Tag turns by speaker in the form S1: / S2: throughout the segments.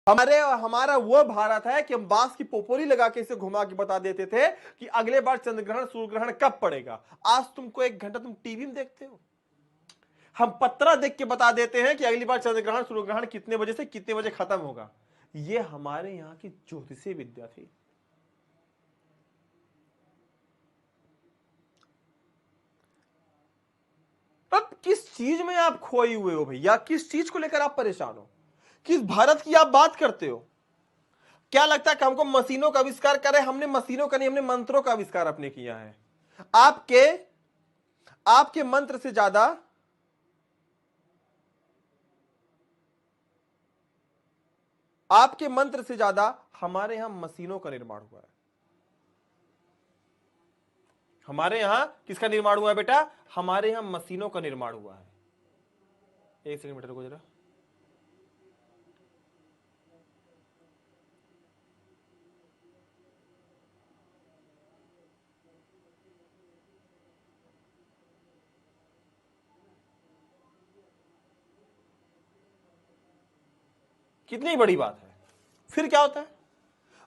S1: हमारे हमारा वो भारत है कि हम बांस की पोपोली लगा के इसे घुमा के बता देते थे कि अगले बार चंद्रग्रहण सूर्य ग्रहण कब पड़ेगा। आज तुमको 1 घंटा तुम टीवी में देखते हो, हम पत्रा देख के बता देते हैं कि अगली बार चंद्रग्रहण सूर्य ग्रहण कितने बजे से कितने बजे खत्म होगा। ये हमारे यहाँ की ज्योतिषीय विद्या थी। अब किस चीज में आप खोए हुए हो भैया, किस चीज को लेकर आप परेशान हो, किस भारत की आप बात करते हो? क्या लगता है कि हमको मशीनों का आविष्कार करे? हमने मशीनों का नहीं, हमने मंत्रों का आविष्कार अपने किया है। आपके आपके मंत्र से ज्यादा आपके मंत्र से ज्यादा हमारे यहां मशीनों का निर्माण हुआ है। हमारे यहां किसका निर्माण हुआ है बेटा? हमारे यहां मशीनों का निर्माण हुआ है। 1 सेकंड बेटा रुको जरा। कितनी बड़ी बात है। फिर क्या होता है?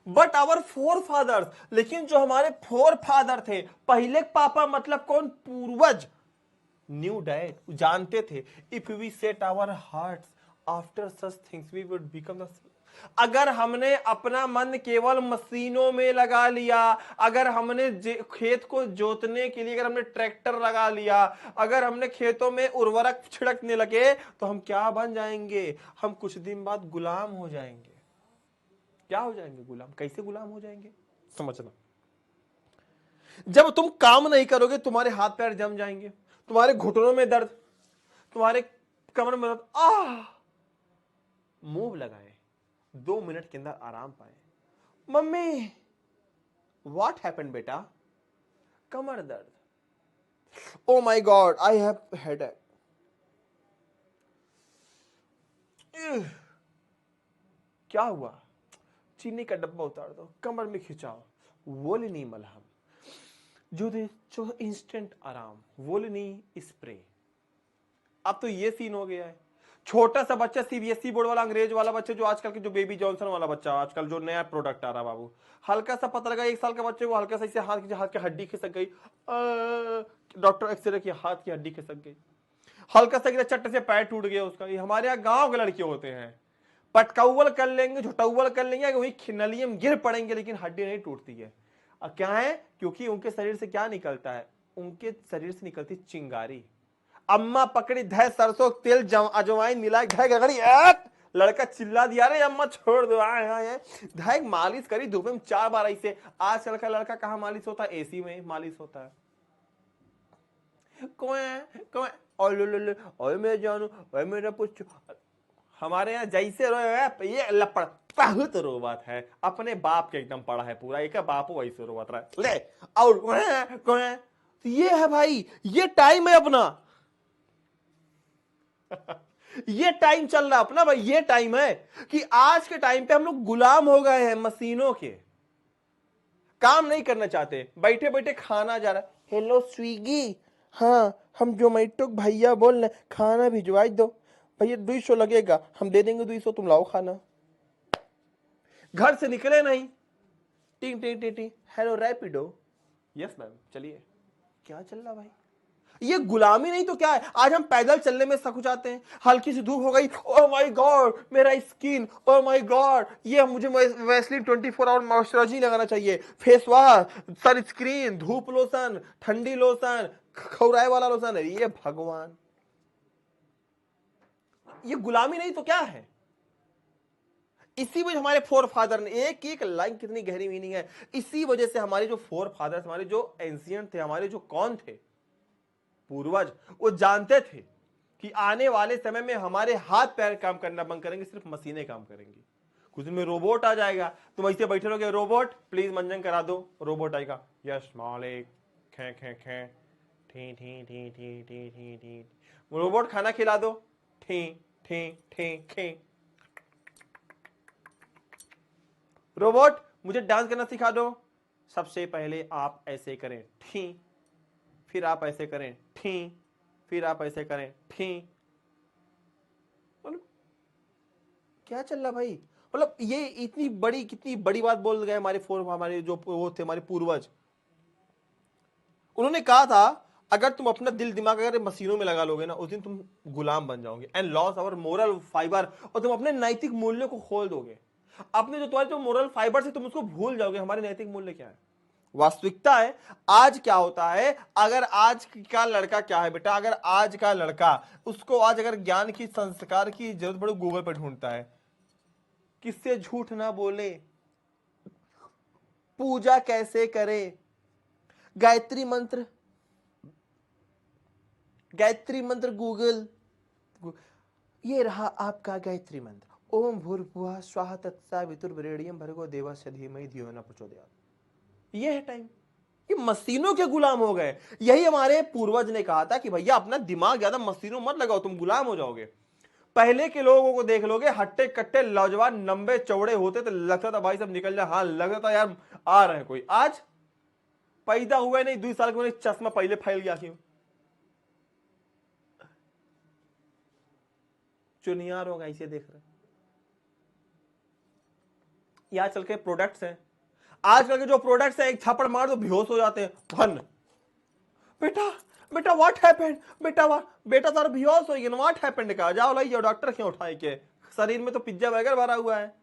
S1: बट आवर फोर फादर्स, लेकिन जो हमारे फोर फादर थे, पहले पापा मतलब कौन? पूर्वज। न्यू डैड जानते थे, if we set our hearts after such things we would become the. अगर हमने अपना मन केवल मशीनों में लगा लिया, अगर हमने खेत को जोतने के लिए अगर हमने ट्रैक्टर लगा लिया, अगर हमने खेतों में उर्वरक छिड़कने लगे, तो हम क्या बन जाएंगे? हम कुछ दिन बाद गुलाम हो जाएंगे। क्या हो जाएंगे? गुलाम। कैसे गुलाम हो जाएंगे समझना। जब तुम काम नहीं करोगे, तुम्हारे हाथ पैर जम जाएंगे, तुम्हारे घुटनों में दर्द, तुम्हारे कमर में दर्द, मूव लगाए, 2 मिनट के अंदर आराम पाए। मम्मी व्हाट हैपेंड बेटा? कमर दर्द। Oh my God I have headache. क्या हुआ? चीनी का डब्बा उतार दो, कमर में खिंचाओ, वोलिनी मलहम, जो इंस्टेंट आराम, वोलिनी स्प्रे। अब तो ये सीन हो गया है। छोटा सा बच्चा, सीबीएसई बोर्ड वाला, अंग्रेज वाला बच्चा, जो आजकल के जो बेबी जॉनसन वाला बच्चा, आजकल जो नया प्रोडक्ट आ रहा बाबू, हल्का सा पता लगा 1 साल का बच्चे को, हल्का सा इसे हाथ की हड्डी खिसक गई, डॉक्टर एक्सरे की हाथ की हड्डी खिसक गई, हल्का सा चट्ट से पैर टूट गया उसका। ये हमारे यहाँ गांव के लड़के होते हैं, पटकाउल कर लेंगे, झुटाउल कर लेंगे, वही खिनलिए में गिर पड़ेंगे, लेकिन हड्डी नहीं टूटती है। और क्या है? क्योंकि उनके शरीर से क्या निकलता है? उनके शरीर से निकलती चिंगारी। अम्मा पकड़ी, धै सरसों तेल अजवाइन मिला, धै गगड़ी, लड़का चिल्ला दिया, रे अम्मा छोड़ दो, आए धै मालिश करी धूप में 4 बार ऐसे। आजकल का लड़का कहाँ मालिश होता है? एसी में मालिश होता है। कौन और मेरे जानू और मेरा पुच्चू। हमारे यहाँ जैसे रो ये लपड़ बहुत रो बात है, अपने बाप के एकदम पड़ा है पूरा, एक बापू वैसे रो बात रहा है। ले और कौन? तो ये है भाई, ये टाइम है अपना। ये टाइम चल रहा अपना भाई, ये टाइम है कि आज के टाइम पे हम लोग गुलाम हो गए हैं मशीनों के। काम नहीं करना चाहते, बैठे बैठे खाना जा रहा है, हेलो स्विगी, हाँ हम जोमेटो भैया बोल रहे खाना भिजवाई दो, भैया 200 लगेगा, हम दे देंगे 200, तुम लाओ खाना। घर से निकले नहीं, टिंग टिंग टिंग टिंग, हेलो रैपिडो, यस मैम चलिए। क्या चल रहा भाई? ये गुलामी नहीं तो क्या है? आज हम पैदल चलने में सकुचाते हैं, हल्की सी धूप हो गई, ओह माय गॉड मेरा स्किन, ओह माय गॉड ये मुझे वैसलीन 24 आवर मॉइस्चराइजिंग लगाना चाहिए, फेस वॉश, सनस्क्रीन, धूप लोशन, ठंडी लोशन, खौराए वाला लोशन। ये भगवान, ये गुलामी नहीं तो क्या है? इसी वजह हमारे फोर फादर ने, एक एक लाइन कितनी गहरी मीनिंग है। इसी वजह से हमारे जो फोर फादर्स, हमारे जो एंशियंट थे, हमारे जो कौन थे पूर्वज, वो जानते थे कि आने वाले समय में हमारे हाथ पैर काम करना बंद करेंगे, सिर्फ मशीनें काम करेंगी। कुछ दिन में रोबोट आ जाएगा, तुम ऐसे बैठे रहोगे, रोबोट प्लीज मंजन करा दो, रोबोट आएगा, यस मालिक, खे खे खे, ठी ठी ठी ठी ठी ठी ठी, रोबोट खाना खिला दो, ठी ठी ठी ठी, रोबोट मुझे डांस करना सिखा दो, सबसे पहले आप ऐसे करें ठी, फिर आप ऐसे करें ठी, फिर आप ऐसे करें ठी। क्या चल रहा भाई? मतलब ये इतनी बड़ी, कितनी बड़ी बात बोल गए हमारे जो वो थे हमारे पूर्वज। उन्होंने कहा था अगर तुम अपना दिल दिमाग अगर मशीनों में लगा लोगे ना, उस दिन तुम गुलाम बन जाओगे, and lose our moral fibre, और तुम अपने नैतिक मूल्यों को खोल दोगे। अपने जो तुम्हारे जो मोरल फाइबर से तुम उसको भूल जाओगे। हमारे नैतिक मूल्य क्या है, वास्तविकता है। आज क्या होता है, अगर आज का लड़का क्या है बेटा, अगर आज का लड़का उसको आज अगर ज्ञान की संस्कार की जरूरत पड़े, गूगल पर ढूंढता है, किससे झूठ ना बोले, पूजा कैसे करे, गायत्री मंत्र, गायत्री मंत्र गूगल, ये रहा आपका गायत्री मंत्र, ओम भूर्भुवः स्वाहा तत्सवितुर्वरेण्यं भर्गो देवस्य धीमहि धियो न प्रचोदयात्। ये है टाइम। ये मशीनों के गुलाम हो गए। यही हमारे पूर्वज ने कहा था कि भैया अपना दिमाग ज्यादा मशीनों मत लगाओ, तुम गुलाम हो जाओगे। पहले के लोगों को देख लोगे, हट्टे कट्टे नौजवान लंबे चौड़े होते थे, लगता था भाई सब निकल जाए, हाँ लगता था यार आ रहे हैं कोई। आज पैदा हुए नहीं 2 साल के चश्मा पहले फैल गया, क्यों? चुनियार होगा इसे देख रहे। यहाँ चल के प्रोडक्ट्स हैं, आजकल के जो प्रोडक्ट्स हैं, एक थप्पड़ मार दो बेहोश हो जाते हैं। धन बेटा, बेटा व्हाट हैपेंड, बेटा तारा बेहोश हो गया, व्हाट हैपेंड का, जाओ लाई जाओ डॉक्टर क्यों उठाए के, शरीर में तो पिज्जा बर्गर भरा हुआ है।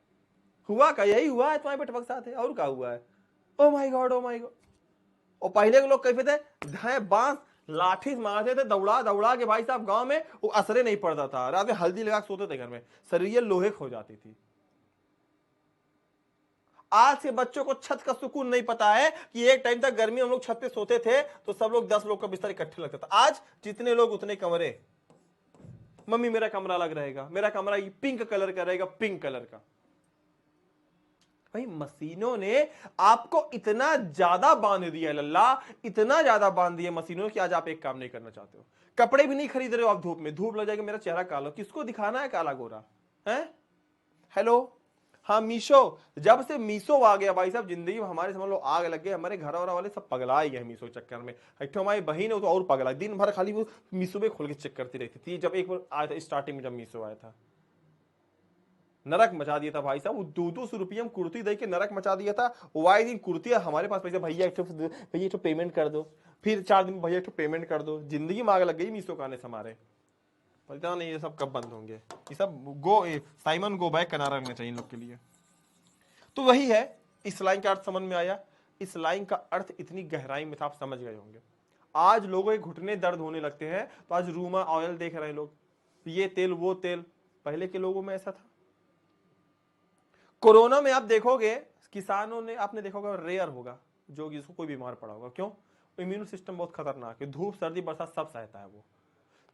S1: हुआ का यही हुआ है तुम्हारे बेटे के साथ है, और क्या हुआ है? Oh my God, oh my God. और पहले के लोग कैसे थे, धाए बांस लाठी मारते थे, दौड़ा दौड़ा के भाई साहब गांव में, वो असरे नहीं पड़ता था, रात में हल्दी लगा के सोते थे घर में, शरीर लोहे हो जाती थी। आज के बच्चों को छत का सुकून नहीं पता है कि एक टाइम तक गर्मी हम लोग छत पे सोते थे तो सब लोग 10 लोग का बिस्तर इकट्ठे लगता था। आज जितने लोग उतने कमरे। मम्मी मेरा कमरा अलग रहेगा, मेरा कमरा पिंक कलर का रहेगा, पिंक कलर का। भाई मशीनों ने आपको इतना ज्यादा बांध दिया है लल्ला, इतना ज्यादा बांध दिया मशीनों कि आज आप एक काम नहीं करना चाहते हो। कपड़े भी नहीं खरीद रहे हो आप धूप में, धूप लग जाएगा मेरा चेहरा काला, किसको दिखाना है काला गोरा है? हेलो, हाँ मीशो, जब से मीशो आ गया भाई साहब, जिंदगी में हमारे समझ लो आग लग गए। हमारे घर वाले सब पगला ही गए मीशो चक्कर में। एक हमारी बहन है तो और पगला, दिन भर खाली वो मीशो में खोल के चेक करती रहती थी। जब एक बार आया था स्टार्टिंग में, जब मीशो आया था, नरक मचा दिया था भाई साहब। वो 200 रुपये हम कुर्ती दे के नरक मचा दिया था। वाई दिन कुर्ती हमारे पास पैसे, भैया एक तो पेमेंट कर दो, फिर 4 दिन भैया एक पेमेंट कर दो। जिंदगी में आग लग गई मीशो का आने से हमारे। पता नहीं ये सब कब बंद होंगे। ये सब साइमन गो बैक का नारा लगना चाहिए इन लोग के लिए। तो वही है, इस लाइन का अर्थ समझ में आया। इस लाइन का अर्थ इतनी गहराई में था, आप समझ गए होंगे। आज लोगों के घुटने दर्द होने लगते हैं तो आज रूमा ऑयल देख रहे हैं लोग, ये तेल वो तेल। पहले के लोगों में ऐसा था। कोरोना में आप देखोगे किसानों ने, आपने देखा होगा रेयर होगा जो जिसको कोई बीमार पड़ा होगा। क्यों? इम्यून सिस्टम बहुत खतरनाक है, धूप सर्दी बरसात सब सहता है वो।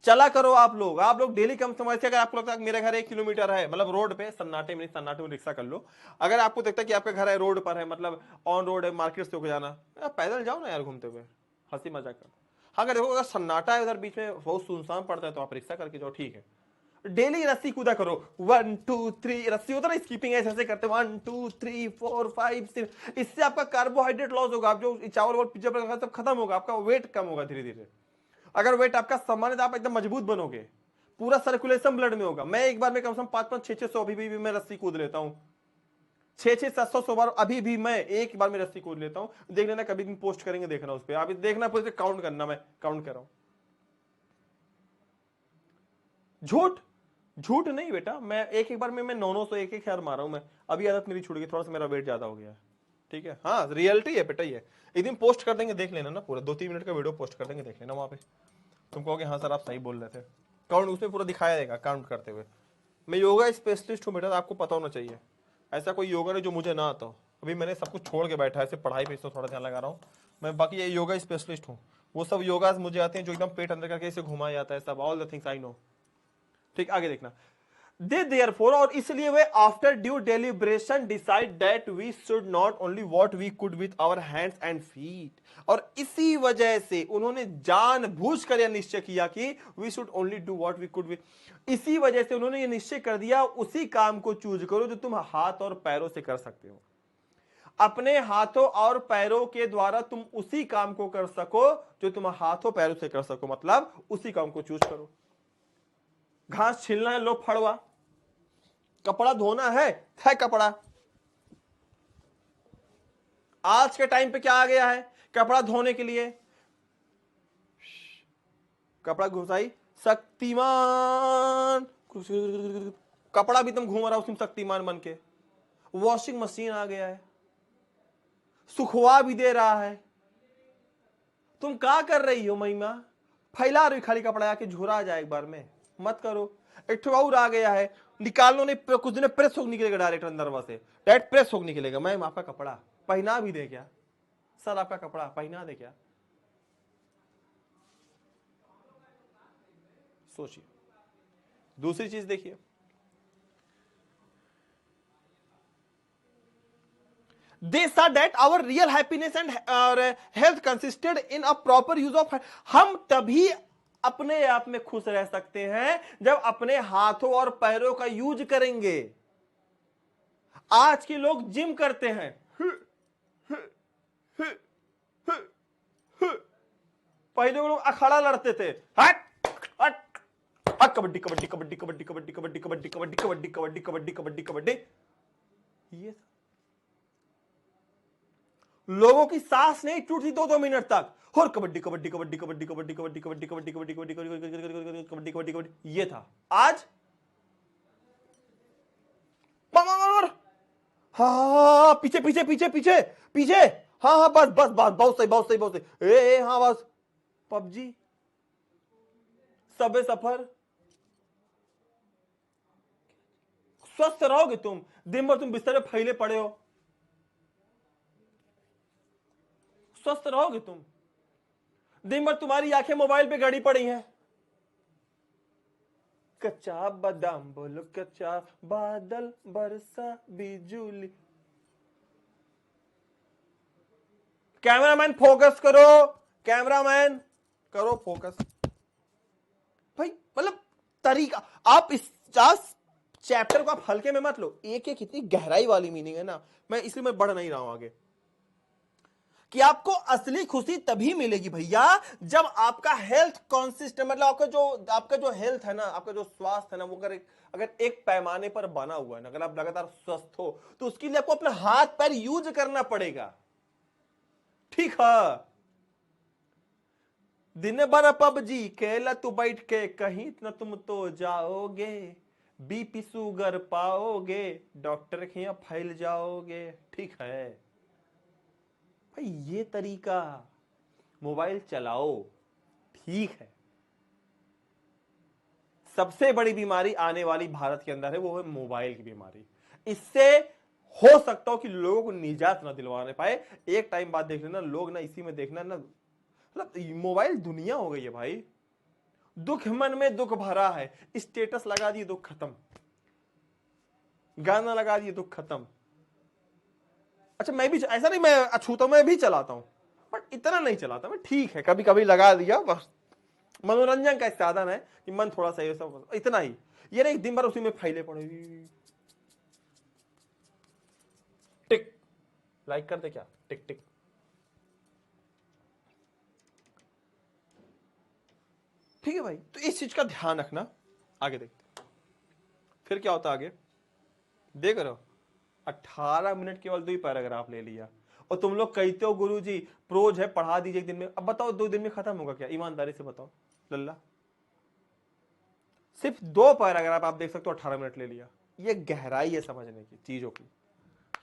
S1: चला करो आप लोग डेली कम समय से, अगर आपको लगता है मेरा घर 1 किलोमीटर है, मतलब रोड पे सन्नाटे में रिक्शा कर लो। अगर आपको देखता है कि आपका घर है रोड पर है, मतलब ऑन रोड है, मार्केट से होकर जाना, पैदल जाओ ना यार घूमते हुए, हंसी मजाक कर। हाँ अगर देखो अगर सन्नाटा है उधर बीच में बहुत सुनसान पड़ता है तो आप रिक्शा करके जाओ, ठीक है। डेली रस्सी कूदा करो, 1 2 3 रस्सी होता है ना, स्कीपिंग ऐसे करते 1 2 3 4 5 6। इससे आपका कार्बोहाइड्रेट लॉस होगा, आप जो चावल और पिज्जा सब खत्म होगा, आपका वेट कम होगा धीरे धीरे। अगर वेट आपका सामान्य तो आप एकदम मजबूत बनोगे, पूरा सर्कुलेशन ब्लड में होगा। मैं एक बार में कम से कम 5-5 600 अभी भी मैं रस्सी कूद लेता हूँ, 600-700 बार अभी भी मैं एक बार में रस्सी कूद लेता हूँ। देख लेना कभी दिन पोस्ट करेंगे, देखना उस पर, आप देखना पूरे काउंट करना, मैं काउंट कर रहा हूँ। झूठ झूठ नहीं बेटा, मैं एक बार में मैं 900 एक हार मारा हूं मैं। अभी आदत मेरी छूट गई, थोड़ा सा मेरा वेट ज्यादा हो गया, ठीक है। हाँ रियलिटी है बेटा, ये एक दिन पोस्ट कर देंगे, देख लेना ना, पूरा 2-3 मिनट का वीडियो पोस्ट कर देंगे, देख लेना वहां पे। तुम कहोगे हाँ सर आप सही बोल रहे थे, काउंट उसमें पूरा दिखाया देगा काउंट करते हुए। मैं योगा स्पेशलिस्ट हूँ बेटा, तो आपको पता होना चाहिए। ऐसा कोई योगा नहीं जो मुझे ना आता हो। अभी मैंने सब कुछ छोड़ के बैठा है, सिर्फ पढ़ाई पे तो थोड़ा ध्यान लगा रहा हूँ मैं, बाकी ये योगा स्पेशलिस्ट हूँ। वो सब योगा मुझे आते हैं जो एकदम पेट अंदर करके इसे घुमाया जाता है, सब all the things I know. ठीक, आगे देखना। दे देयरफॉर, और इसलिए वे after due deliberation decide that we should not only what we could with our hands and feet, और इसी वजह से उन्होंने जानबूझकर यह निश्चय किया कि we should only do what we could with, इसी वजह से उन्होंने यह निश्चय कर दिया उसी काम को चूज करो जो तुम हाथ और पैरों से कर सकते हो। अपने हाथों और पैरों के द्वारा तुम उसी काम को कर सको जो तुम हाथों पैरों से कर सको, मतलब उसी काम को चूज करो। घास छीलना है, लो फड़वा, कपड़ा धोना है कपड़ा। आज के टाइम पे क्या आ गया है कपड़ा धोने के लिए? कपड़ा घुसाई शक्तिमान, कपड़ा भी तुम घूम रहा हो तुम शक्तिमान बन के। वॉशिंग मशीन आ गया है, सुखवा भी दे रहा है। तुम क्या कर रही हो महिमा? फैला रही खाली कपड़ा, आके झोरा आ जाए एक बार में, मत करो। एक ठो और आ गया है, निकालो नहीं, कुछ दिन प्रेस होकर निकलेगा डायरेक्ट अंदर से, डायरेक्ट प्रेस होकर निकलेगा। मैम आपका कपड़ा पहना भी दे क्या? सर आपका कपड़ा पहना दे क्या? सोचिए। दूसरी चीज देखिए, they saw that our real happiness and health consisted in a proper use of। हम तभी अपने आप में खुश रह सकते हैं जब अपने हाथों और पैरों का यूज करेंगे। आज के लोग जिम करते हैं, पहले वो लोग अखाड़ा लड़ते थे, हट हट, कबड्डी कबड्डी कबड्डी कबड्डी कबड्डी कबड्डी कबड्डी कबड्डी कबड्डी कबड्डी कबड्डी कबड्डी कबड्डी। ये लोगों की सांस नहीं टूटती 2-2 मिनट तक, और कबड्डी कबड्डी कबड्डी कबड्डी कबड्डी कबड्डी कबड्डी कबड्डी कबड्डी कबड्डी कबड्डी कबड्डी कबड्डी। ये था आज। हाँ पीछे पीछे पीछे पीछे पीछे, हाँ हाँ बस बस बस, बहुत सही बहुत सही बहुत सही, ए हाँ बस। पबजी, सबे सफर। स्वस्थ रहोगे तुम, दिन भर तुम बिस्तर में फैले पड़े हो, स्वस्थ रहोगे तुम? दिन भर तुम्हारी आंखें मोबाइल पे गड़ी पड़ी हैं। कच्चा बादाम बोलो, कच्चा बादल बरसा बिजुली। कैमरामैन फोकस करो, कैमरामैन करो फोकस। भाई मतलब तरीका, आप इस चैप्टर को आप हल्के में मत लो, एक एक इतनी गहराई वाली मीनिंग है ना, मैं इसलिए मैं बढ़ नहीं रहा हूं आगे, कि आपको असली खुशी तभी मिलेगी भैया जब आपका हेल्थ कॉन्सिस्टेंट, मतलब आपका जो हेल्थ है ना, आपका जो स्वास्थ्य है ना, वो अगर एक पैमाने पर बना हुआ है ना, अगर आप लगातार स्वस्थ हो तो उसके लिए आपको अपना हाथ पैर यूज करना पड़ेगा। ठीक है, दिन भर पबजी खेला तू बैठ के, कहीं न तुम तो जाओगे, बीपी शुगर पाओगे, डॉक्टर के यहां फैल जाओगे। ठीक है भाई, ये तरीका, मोबाइल चलाओ, ठीक है। सबसे बड़ी बीमारी आने वाली भारत के अंदर है, वो है मोबाइल की बीमारी। इससे हो सकता हो कि लोगों को निजात ना दिलवाने पाए। एक टाइम बाद देख लेना, लोग ना इसी में देखना ना, मतलब मोबाइल दुनिया हो गई है भाई। दुख मन में दुख भरा है, स्टेटस लगा दिए दुख खत्म, गाना लगा दिए दुख खत्म। अच्छा मैं भी, ऐसा नहीं मैं अछूता, मैं भी चलाता हूं, बट इतना नहीं चलाता मैं, ठीक है कभी कभी लगा दिया, बस मनोरंजन का साधन है कि मन थोड़ा सा ये सब, इतना ही। ये नहीं दिन भर उसी में फैले पड़े। टिक लाइक कर दे क्या, टिक टिक। ठीक है भाई, तो इस चीज का ध्यान रखना। आगे देखते फिर क्या होता आगे, देख रहे हो 18 मिनट केवल 2 ही पैराग्राफ ले लिया, और तुम लोग कहते हो गुरुजी प्रोज है पढ़ा दीजिए एक दिन में। अब बताओ 2 दिन में खत्म होगा क्या? ईमानदारी से बताओ लल्ला, सिर्फ 2 पैराग्राफ आप देख सकते हो, 18 मिनट ले लिया। ये गहराई है समझने की चीजों की,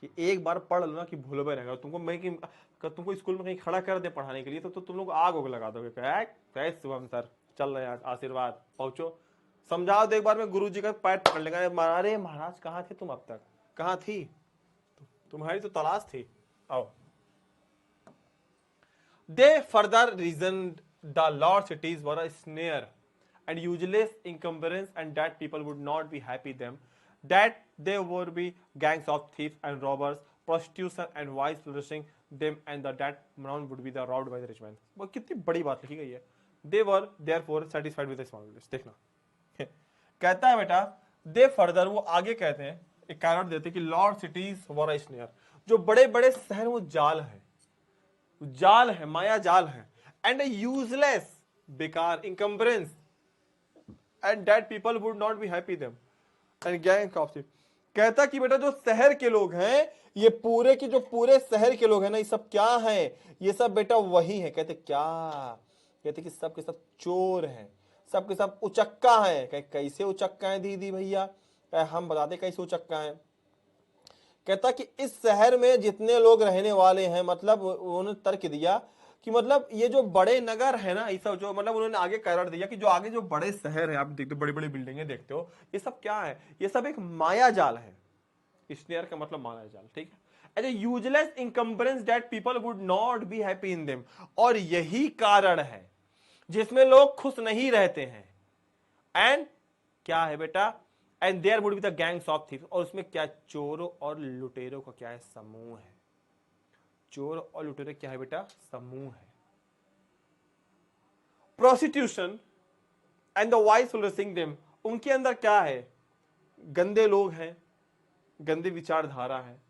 S1: कि एक बार पढ़ लो ना कि भूल में रहेगा। तुमको स्कूल में कहीं खड़ा कर दे पढ़ाने के लिए तो तुम लोग आग लगा दोगे, कैसे शुभम सर चल रहे हैं, आशीर्वाद पहुंचो, समझाओ दो एक बार में, गुरुजी का पैर पकड़ लेगा, अरे महाराज कहाँ थे तुम, अब तक कहाँ थी, तुम्हारी तो तलाश थी, आओ। They further reasoned the lost cities were a snare and useless encumbrance, and that people would not be happy them, that there would be gangs of thieves and robbers, prostitution and vice flourishing them, and that Brown would be the robbed by the rich man। वो कितनी बड़ी बात लिखी गई है। They were therefore satisfied with the small village। देखना कहता है बेटा, दे फर्दर, वो आगे कहते हैं, एक कारण देते कि लॉर्ड सिटीज वर स्नेयर, जो बड़े बड़े शहर वो जाल है, जाल है, माया जाल है, एंड यूजलेस, बेकार, encumbrance, and that people would not be happy them, and gang of कहता कि बेटा जो शहर के लोग हैं, ये पूरे की जो पूरे शहर के लोग हैं ना, ये सब क्या हैं? ये सब बेटा वही है। कहते क्या? कहते कि सब के सब चोर हैं, सब के सब उचक्का हैं। कहे कैसे उचक्का है दीदी भैया? कहे हम बताते कैसे उचक्का है। कहता कि इस शहर में जितने लोग रहने वाले हैं, मतलब उन्होंने तर्क दिया कि मतलब ये जो बड़े नगर है ना, ये सब जो मतलब उन्होंने आगे कारण दिया कि जो आगे जो बड़े शहर है, आप देखते हो बड़ी बड़ी बिल्डिंगें देखते हो, ये सब क्या है? ये सब एक माया जाल है। स्नेयर का मतलब माया जाल, ठीक है। As a useless encumbrance that people would not be happy in them. और यही कारण है जिसमें लोग खुश नहीं रहते हैं। एंड क्या है बेटा? And there would be the gangs of thieves. और उसमें क्या? चोरों और लुटेरों का क्या है? समूह है। चोर और लुटेरे क्या है बेटा? समूह है। Prostitution and the vice flourishing them. उनके अंदर क्या है? गंदे लोग हैं, गंदी विचारधारा है।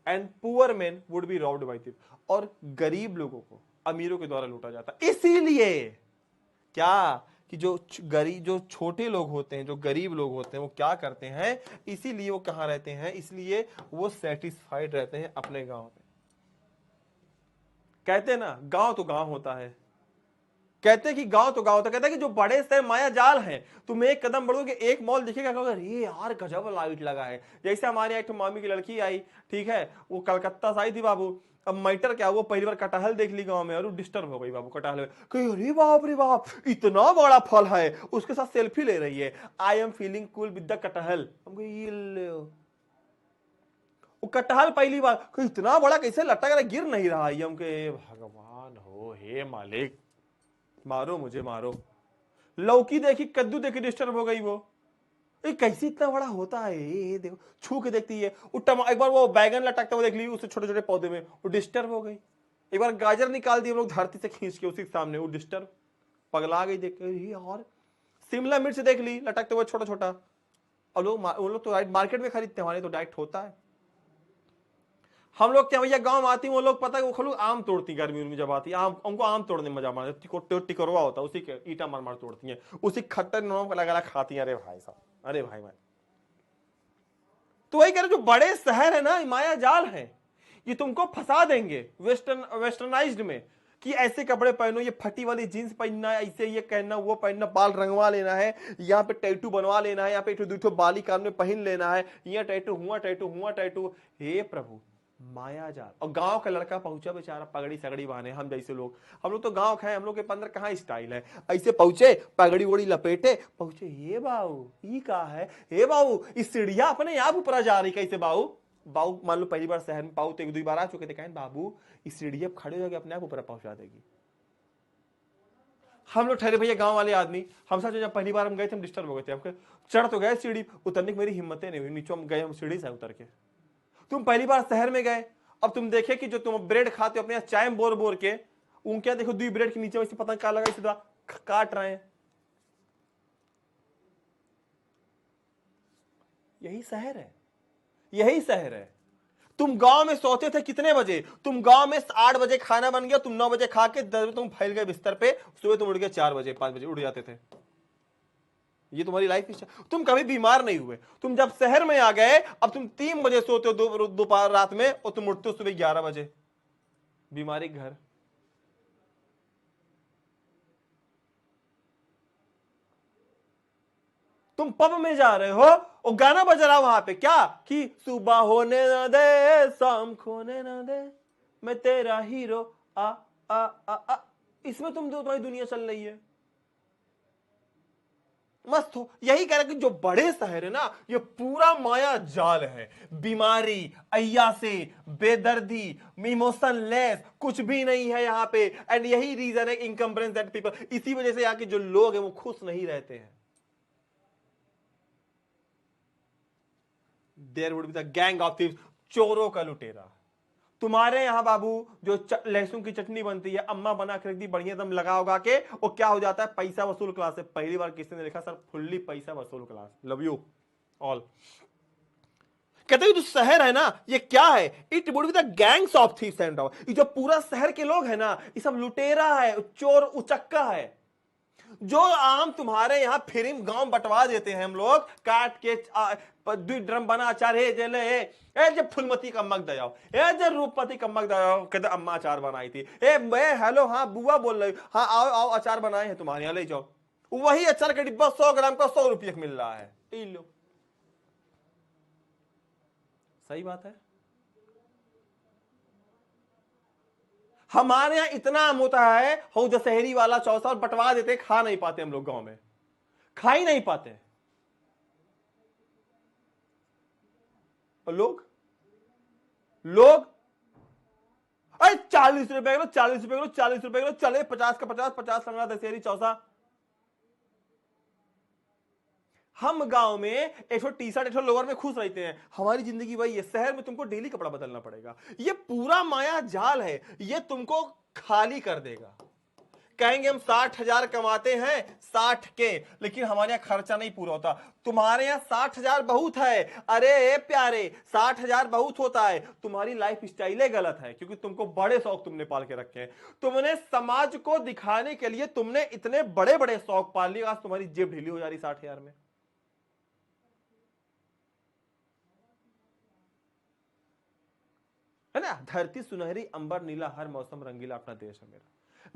S1: And poor man would be robbed by thief. और गरीब लोगों को अमीरों के द्वारा लूटा जाता। इसीलिए क्या कि जो छोटे लोग होते हैं, जो गरीब लोग होते हैं, वो क्या करते हैं? इसीलिए वो कहां रहते हैं? इसलिए वो सेटिस्फाइड रहते हैं अपने गांव में। कहते हैं ना, गांव तो गांव होता है। कहते हैं कि गांव तो गांव होता है। कहते हैं कि जो बड़े शहर माया जाल हैं, तुम एक कदम बढ़ोगे, एक मॉल दिखेगा, ये यार गजब लाइट लगा है। जैसे हमारे एक मामी की लड़की आई, ठीक है, वो कलकत्ता से आई थी बाबू। अब मैटर क्या, वो पहली बार कटहल देख ली गांव में और डिस्टर्ब हो गई बाबू कटहल में। कही अरे बाप रे बाप, इतना बड़ा फल है। उसके साथ सेल्फी ले रही है। I am feeling cool with the कटहल। वो कटहल पहली बार, इतना बड़ा कैसे लटक रहा, गिर नहीं रहा। हम के भगवान हो, हे मालिक, मारो मुझे मारो। लौकी देखी, कद्दू देखी, डिस्टर्ब हो गई वो। कैसे इतना बड़ा होता है ये? देखो, छू के देखती है। एक बार वो बैगन लटकता हुआ देख ली उससे छोटे छोटे पौधे में, वो डिस्टर्ब हो गई। एक बार गाजर निकाल दी हम लोग धरती से खींच के उसी के सामने, वो डिस्टर्ब, पगला गई देख के। और शिमला मिर्च देख ली लटकते हुए छोटा छोटा। और लोग तो मार्केट में खरीदते हैं, हमारे तो डायरेक्ट होता है। हम लोग क्या भैया गांव में आती, वो लोग पता है वो लोग आम तोड़ती गर्मी में जब आती आम, उनको आम तोड़ने में मजा मारता है। टिकोरवा होता है, उसी के ईटा मार मार तोड़ती हैं, उसी खट्टर नमक लगा खाती हैं। अरे भाई साहब, अरे भाई भाई। तो वही कह रहे, जो बड़े शहर है ना, माया जाल है। ये तुमको फंसा देंगे वेस्टर्नाइज्ड में कि ऐसे कपड़े पहनो, ये फटी वाली जींस पहनना है, ऐसे ये कहना, वो पहनना, बाल रंगवा लेना है, यहाँ पे टैटू बनवा लेना है, यहाँ पे दो बाली कान में पहन लेना है, यहाँ टैटू हुआ, टैटू हुआ, टैटू। हे प्रभु, माया जाल। और गांव का लड़का पहुंचा बेचारा पगड़ी सगड़ी बांधे, हम जैसे लोग, हम लोग तो गांव खाए, हम लोग के अंदर कहाँ स्टाइल है। ऐसे पहुंचे, पगड़ी वड़ी लपेटे पहुंचे। हे बाबू, ये कहा है? हे बाबू, इस सीढ़िया अपने आप ऊपर जा रही कैसे बाबू? बाबू मान लो पहली बार शहर में, बाबू तो एक दो बार आ चुके थे, कहें बाबू इस सीढ़ी अब खड़े हो जाके अपने आप ऊपर पहुंचा देगी। हम लोग ठहरे भैया गांव वाले आदमी, हम साथ जब पहली बार हम गए थे, हम डिस्टर्ब हो गए थे। हम चढ़ तो गए सीढ़ी, उतरने की मेरी हिम्मतें नहीं हुई, नीचे हम गए, हम सीढ़ी से उतर के। तुम पहली बार शहर में गए, अब तुम देखे कि जो तुम ब्रेड खाते हो अपने यहाँ चाय बोर बोर के, उनके यहाँ देखो 2 ब्रेड के नीचे वैसे पता क्या लगा, सीधा काट रहे हैं। यही शहर है, यही शहर है। तुम गांव में सोते थे कितने बजे? तुम गांव में 8 बजे खाना बन गया, तुम 9 बजे खा के 10 बजे तुम फैल गए बिस्तर पे, सुबह तुम उठ गए 4 बजे 5 बजे उठ जाते थे। ये तुम्हारी लाइफ स्टाइल। तुम कभी बीमार नहीं हुए। तुम जब शहर में आ गए, अब तुम 3 बजे सोते हो दोपहर रात में, और तुम उठते हो सुबह 11 बजे। बीमारी घर। तुम पब में जा रहे हो और गाना बज रहा वहां पे, क्या कि सुबह होने ना दे, शाम खोने ना दे, मैं तेरा हीरो, आ आ आ आ। इसमें तुम्हारी दुनिया चल रही है। मस्त हो। यही कह रहा कि जो बड़े शहर है ना, ये पूरा माया जाल है। बीमारी, अय्यासे, बेदर्दी, इमोशनलेस, कुछ भी नहीं है यहाँ पे। एंड यही रीजन है इनकम्बरेंस दैट पीपल। इसी वजह से यहाँ के जो लोग हैं वो खुश नहीं रहते हैं। There would be the gang of thieves, चोरों का लुटेरा। तुम्हारे यहां बाबू जो लहसुन की चटनी बनती है, अम्मा बना के रख दी बढ़िया दम लगा उगा के, वो क्या हो जाता है? पैसा वसूल क्लास है। पहली बार किसी ने देखा सर, फुल्ली पैसा वसूल क्लास। Love you all. कहते हैं जो शहर है ना, ये क्या है? It would be the gangs of thieves and robbers. ये जो पूरा शहर के लोग हैं ना, ये सब लुटेरा है, चोर उचक्का है। जो आम तुम्हारे यहाँ फ्री में गांव बंटवा देते हैं हम लोग काट के दुई ड्रम बना अचार हे जेले ए जब फुलमती का मग दयाओ ए जब रूपमती का मग दयाओ कहते अम्मा अचार बनाई थी ए मैं हेलो हाँ बुआ बोल रही हाँ आओ आओ अचार बनाए हैं तुम्हारे यहाँ ले जाओ वही अचार का डिब्बा 100 ग्राम का 100 रुपये मिल रहा है लो सही बात है हमारे यहां इतना आम होता है हो दशहरी वाला चौसा बंटवा देते खा नहीं पाते हम लोग गांव में खा ही नहीं पाते और लोग अरे 40 रुपए किलो 40 रुपए किलो 40 रुपए किलो चले 50 का 50 50 लंगड़ा दशहरी चौसा हम गांव में एक टी शर्ट एक लोअर में खुश रहते हैं हमारी जिंदगी वही है शहर में तुमको डेली कपड़ा बदलना पड़ेगा ये पूरा माया जाल है ये तुमको खाली कर देगा कहेंगे हम 60,000 कमाते हैं 60 के लेकिन हमारे यहाँ खर्चा नहीं पूरा होता तुम्हारे यहाँ 60,000 बहुत है अरे प्यारे 60,000 बहुत होता है तुम्हारी लाइफ स्टाइल गलत है क्योंकि तुमको बड़े शौक तुमने पाल के रखे हैं तुमने समाज को दिखाने के लिए तुमने इतने बड़े बड़े शौक पाल लिए आज तुम्हारी जेब ढीली हो जा रही 60,000 में है ना धरती सुनहरी अंबर नीला हर मौसम रंगीला अपना देश है मेरा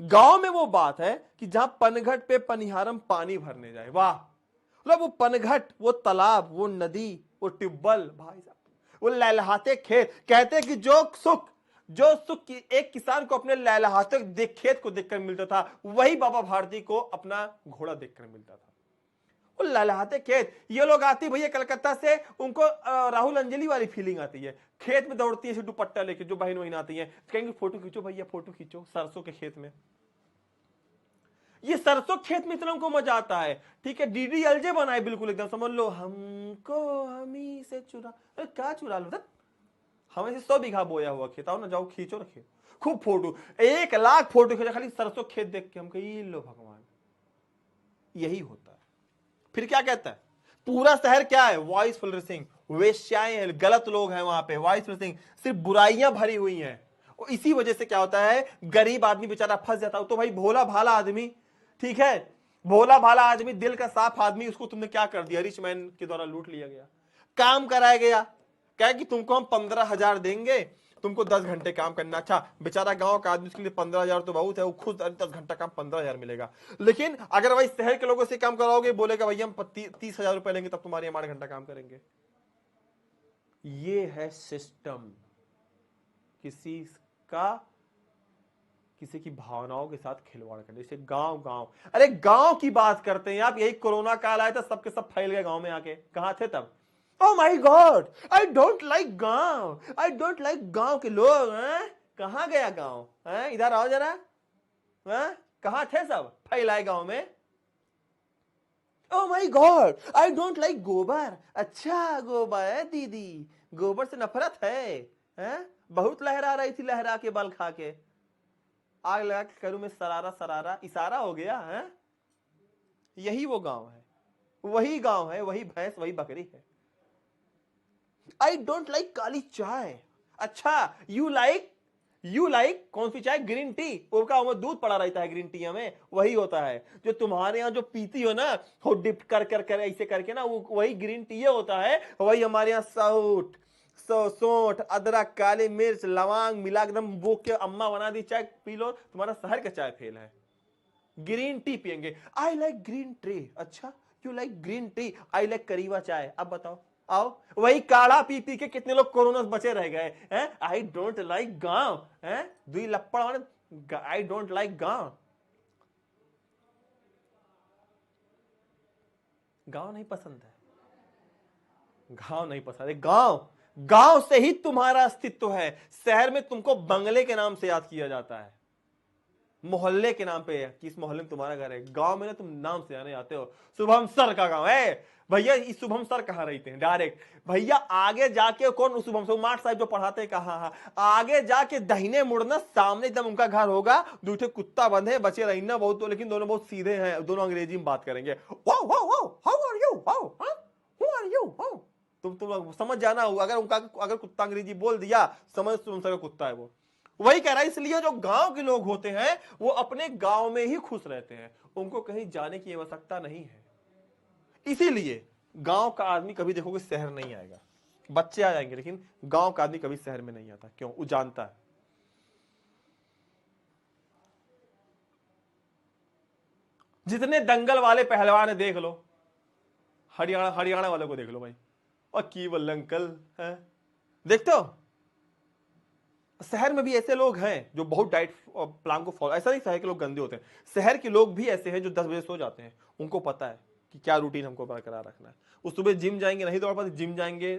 S1: गांव में वो बात है कि जहां पनघट पे पनिहारम पानी भरने जाए वाह मतलब वो पनघट वो तालाब वो नदी वो ट्यूबवेल भाई साहब वो लहलहाते खेत कहते हैं कि जो सुख एक किसान को अपने लहलहाते खेत को देखकर मिलता था वही बाबा भारती को अपना घोड़ा देखकर मिलता था वो लहलहाते खेत ये लोग आती भैया कलकत्ता से उनको राहुल अंजलि वाली फीलिंग आती है खेत में दौड़ती है दुपट्टा लेके जो बहन वहीन आती है कहेंगे फोटो खींचो भैया फोटो खींचो सरसों के खेत में ये सरसों खेत में इतना उनको मजा आता है ठीक है डीडीएलजे बनाए बिल्कुल एकदम समझ लो हमको हमी से चुरा क्या चुरा लो हमें से 100 बीघा बोया हुआ खेत आओ ना जाओ खींचो रखे खूब फोटो 1 लाख फोटो खींचा खाली सरसों खेत देख के हम कही लो भगवान यही होता है फिर क्या कहता है पूरा शहर क्या है वॉइस फ्लोरिशिंग वेश्याएं हैं गलत लोग हैं वहां पे वॉइस फ्लोरिशिंग सिर्फ बुराइयां भरी हुई हैं और इसी वजह से क्या होता है गरीब आदमी बेचारा फंस जाता है तो भाई भोला भाला आदमी ठीक है भोला भाला आदमी दिल का साफ आदमी उसको तुमने क्या कर दिया रिच मैन के द्वारा लूट लिया गया काम कराया गया क्या कि तुमको हम 15,000 देंगे तुमको 10 घंटे काम करना अच्छा बेचारा गांव का आदमी उसके लिए 15,000 तो बहुत है वो खुद 10 घंटा काम 15,000 मिलेगा लेकिन अगर भाई शहर के लोगों से काम कराओगे बोलेगा भैया हम 30,000 रुपए लेंगे तब तुम्हारे 8 घंटा काम करेंगे ये है सिस्टम किसी की भावनाओं के साथ खिलवाड़ करने जैसे गांव अरे गांव की बात करते हैं आप यही कोरोना काल आया था सबके सब फैल गए गांव में आके कहां थे तब Oh my God! I don't like गांव I don't like गांव के लोग कहां गया गांव इधर आओ जरा कहां थे सब फैलाए गांव में Oh my God! I don't like गोबर अच्छा गोबर है दीदी गोबर से नफरत है बहुत लहरा रही थी लहरा के बल खा के आग लगा के करूं में सरारा इशारा हो गया है यही वो गांव है वही भैंस वही बकरी है आई डोंट लाइक काली चाय अच्छा यू लाइक कौन सी चाय ग्रीन टी उसका दूध पड़ा रहता है ग्रीन टी में वही होता है जो तुम्हारे यहाँ जो पीती हो ना वो डिप कर ऐसे करके ना वो वही ग्रीन टी होता है वही हमारे यहाँ सौंठ अदरक काली मिर्च लौंग मिला एकदम वो के अम्मा बना दी चाय पी लो तुम्हारा शहर का चाय फेल है ग्रीन टी पियेंगे आई लाइक ग्रीन टी अच्छा you like green tea I like करीवा चाय अब बताओ आओ वही काढ़ा पी पी के कितने लोग कोरोना से बचे रह गए आई डोंट लाइक गांव दुई लप्पड़ आई डोंट लाइक गांव नहीं पसंद है गांव नहीं पसंद है गांव से ही तुम्हारा अस्तित्व है शहर में तुमको बंगले के नाम से याद किया जाता है मोहल्ले के नाम पे किस मोहल्ले में तुम्हारा घर है गांव में ना तुम नाम से जाने जाते हो शुभम सर का गांव है भैया इस शुभम सर कहाँ रहते हैं डायरेक्ट भैया आगे जाके कौन शुभम सर मार्ट साहब जो पढ़ाते हैं कहाँ आगे जाके दाहिने मुड़ना सामने एकदम उनका घर होगा दूठे कुत्ता बंधे बचे रहना बहुत तो लेकिन दोनों बहुत सीधे हैं दोनों अंग्रेजी में बात करेंगे हाउ आर यू तुम समझ जाना अगर कुत्ता अंग्रेजी बोल दिया समझ शुभम सर का कुत्ता है वो वही कह रहा है, इसलिए जो गांव के लोग होते हैं वो अपने गांव में ही खुश रहते हैं, उनको कहीं जाने की आवश्यकता नहीं है। इसीलिए गांव का आदमी कभी देखोगे शहर नहीं आएगा, बच्चे आ जाएंगे लेकिन गांव का आदमी कभी शहर में नहीं आता। क्यों? वो जानता है। जितने दंगल वाले पहलवान है देख लो, हरियाणा वालों को देख लो भाई, और केवल अंकल है, देखते हो। शहर में भी ऐसे लोग हैं जो बहुत डाइट प्लान को फॉलो, ऐसा नहीं शहर के लोग गंदे होते हैं, शहर के लोग भी ऐसे हैं जो 10 बजे सो जाते हैं, उनको पता है कि क्या रूटीन हमको बरकरार रखना है। वो सुबह जिम जाएंगे, नहीं तो पास जिम जाएंगे,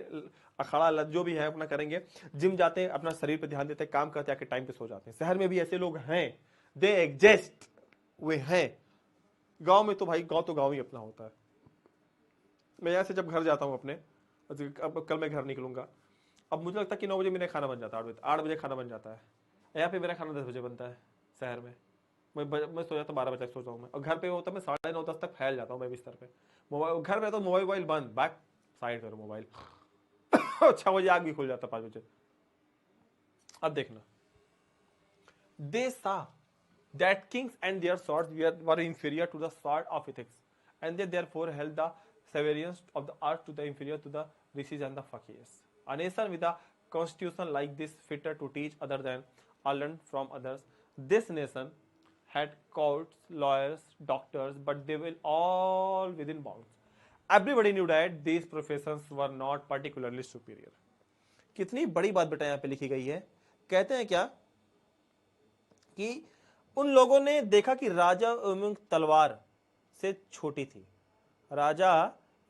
S1: अखाड़ा जो भी है अपना करेंगे, जिम जाते हैं, अपना शरीर पे ध्यान देते हैं, काम करते हैं, आके टाइम पे सो जाते हैं। शहर में भी ऐसे लोग हैं, दे एग्जिस्ट, वे हैं। गांव में तो भाई गांव तो गांव ही अपना होता है। मैं यहाँ से जब घर जाता हूँ अपने, अब कल मैं घर निकलूंगा, अब मुझे लगता है कि 9 बजे मेरा खाना बन जाता है, 8 बजे खाना बन जाता है। यहाँ पे मेरा खाना 10 बजे बनता है। शहर में मैं सो जाता हूँ 12 बजे तक सोता हूँ मैं, और घर पे होता है मैं 9:30 तक फैल जाता हूँ मैं बिस्तर पे। मोबाइल घर में तो मोबाइल बंद, बैक साइड करो मोबाइल। 6 बजे आग भी खुल जाता 5 बजे। अब देखना, दे सा that kings and their swords were inferior to the sword of ethics, and they therefore held the severance of the art to the inferior to the rishis and the fakirs. A nation with a constitution like this fitter to teach other than or learn from others. This nation had courts, lawyers, doctors, but they were all within bounds. Everybody knew that these professions were not particularly superior. कितनी बड़ी बात बेटा यहाँ पे लिखी गई है। कहते हैं क्या कि उन लोगों ने देखा कि राजा एवं तलवार से छोटी थी, राजा